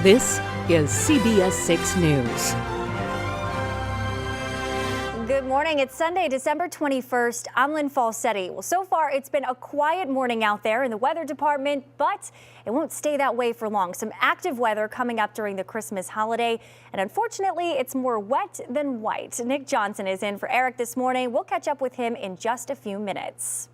This is CBS 6 News. Good morning. It's Sunday, December 21st. I'm Lynne. Well, so far it's been a quiet morning out there in the weather department, but it won't stay that way for long. Some active weather coming up during the Christmas holiday, and unfortunately, it's more wet than white. Nick Johnson is in for Eric this morning. We'll catch up with him in just a few minutes.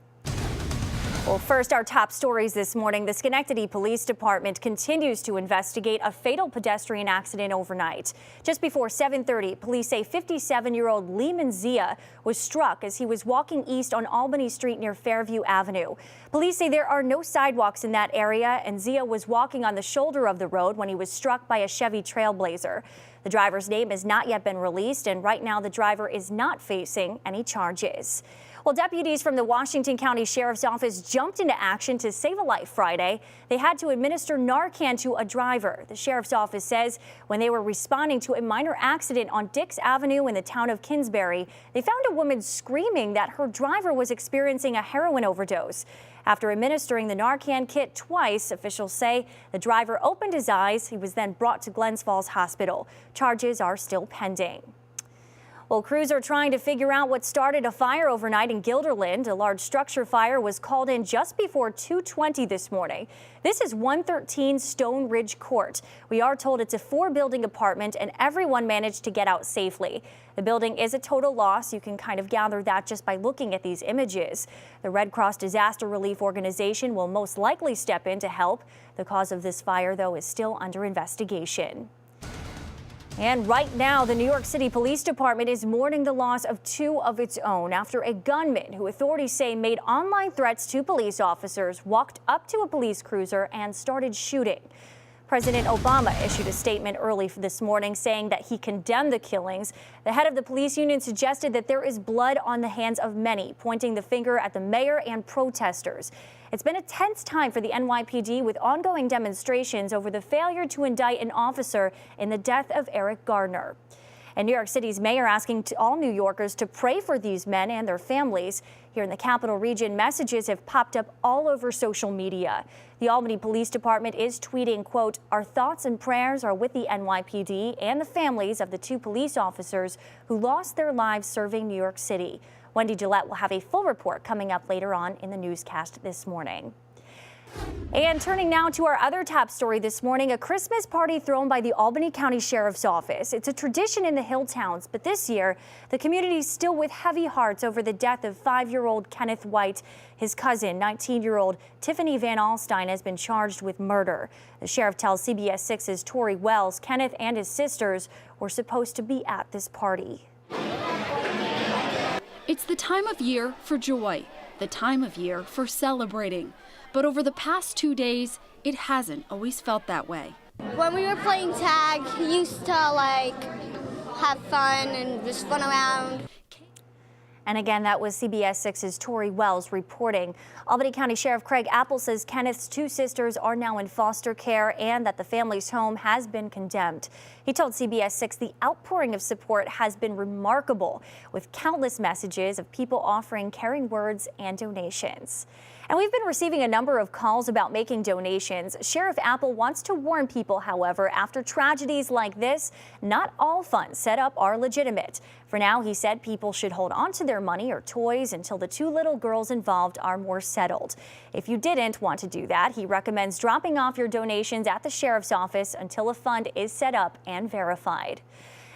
Well, first, our top stories this morning. The Schenectady Police Department continues to investigate a fatal pedestrian accident overnight. Just before 7:30, police say 57-year-old lynne was struck as he was walking east on Albany Street near Fairview Avenue. Police say there are no sidewalks in that area, and Zia was walking on the shoulder of the road when he was struck by a Chevy Trailblazer. The driver's name has not yet been released, and right now the driver is not facing any charges. Well, deputies from the Washington County Sheriff's Office jumped into action to save a life Friday. They had to administer Narcan to a driver. The Sheriff's Office says when they were responding to a minor accident on Dix Avenue in the town of Kinsbury, they found a woman screaming that her driver was experiencing a heroin overdose. After administering the Narcan kit twice, officials say the driver opened his eyes. He was then brought to Glens Falls Hospital. Charges are still pending. Well, crews are trying to figure out what started a fire overnight in Guilderland. A large structure fire was called in just before 2:20 this morning. This is 113 Stone Ridge Court. We are told it's a 4-building apartment and everyone managed to get out safely. The building is a total loss. You can kind of gather that just by looking at these images. The Red Cross Disaster Relief Organization will most likely step in to help. The cause of this fire, though, is still under investigation. And right now, the New York City Police Department is mourning the loss of 2 of its own after a gunman who authorities say made online threats to police officers walked up to a police cruiser and started shooting. President Obama issued a statement early this morning saying that he condemned the killings. The head of the police union suggested that there is blood on the hands of many, pointing the finger at the mayor and protesters. It's been a tense time for the NYPD with ongoing demonstrations over the failure to indict an officer in the death of Eric Gardner. And New York City's mayor asking all New Yorkers to pray for these men and their families. Here in the capital region, messages have popped up all over social media. The Albany Police Department is tweeting, quote, "Our thoughts and prayers are with the NYPD and the families of the 2 police officers who lost their lives serving New York City." Wendy Gillette will have a full report coming up later on in the newscast this morning. And turning now to our other top story this morning, a Christmas party thrown by the Albany County Sheriff's Office. It's a tradition in the hill towns, but this year, the community is still with heavy hearts over the death of 5-year-old Kenneth White. His cousin, 19-year-old Tiffany Van Alstyne, has been charged with murder. The sheriff tells CBS 6's Tori Wells Kenneth and his sisters were supposed to be at this party. It's the time of year for joy, the time of year for celebrating. But over the past 2 days, it hasn't always felt that way. When we were playing tag, he used to have fun and just run around. And again, that was CBS 6's Tori Wells reporting. Albany County Sheriff Craig Apple says Kenneth's 2 sisters are now in foster care and that the family's home has been condemned. He told CBS 6 the outpouring of support has been remarkable, with countless messages of people offering caring words and donations. And we've been receiving a number of calls about making donations. Sheriff Apple wants to warn people, however, after tragedies like this, not all funds set up are legitimate. For now, he said people should hold on to their money or toys until the 2 little girls involved are more settled. If you didn't want to do that, he recommends dropping off your donations at the sheriff's office until a fund is set up and verified.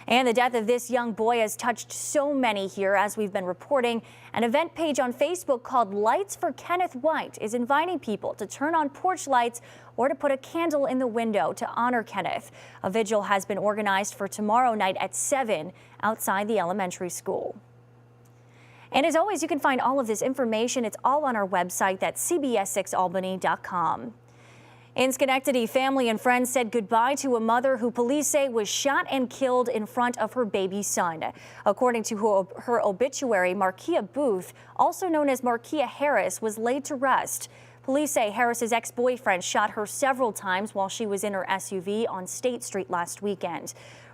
And the death of this young boy has touched so many here, as we've been reporting. An event page on Facebook called Lights for Kenneth White is inviting people to turn on porch lights or to put a candle in the window to honor Kenneth. A vigil has been organized for tomorrow night at 7 outside the elementary school. And as always, you can find all of this information. It's all on our website, that's cbs6albany.com. In Schenectady, family and friends said goodbye to a mother who police say was shot and killed in front of her baby son. According to her obituary, Markia Booth, also known as Markia Harris, was laid to rest. Police say Harris's ex-boyfriend shot her several times while she was in her SUV on State Street last weekend.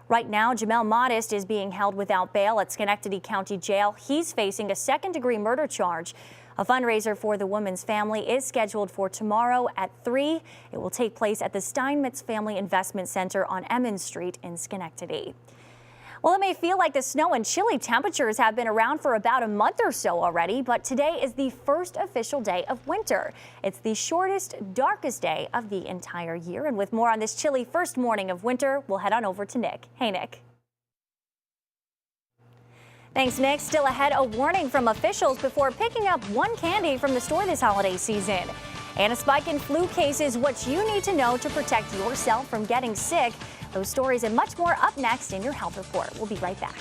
Right now, Jamel Modest is being held without bail at Schenectady County Jail. He's facing a second-degree murder charge. A fundraiser for the woman's family is scheduled for tomorrow at 3. It will take place at the Steinmetz Family Investment Center on Emmons Street in Schenectady. Well, it may feel like the snow and chilly temperatures have been around for about a month or so already, but today is the first official day of winter. It's the shortest, darkest day of the entire year. And with more on this chilly first morning of winter, we'll head on over to Nick. Hey, Nick. Thanks, Nick. Still ahead, a warning from officials before picking up one candy from the store this holiday season. And a spike in flu cases, what you need to know to protect yourself from getting sick. Those stories and much more up next in your health report. We'll be right back.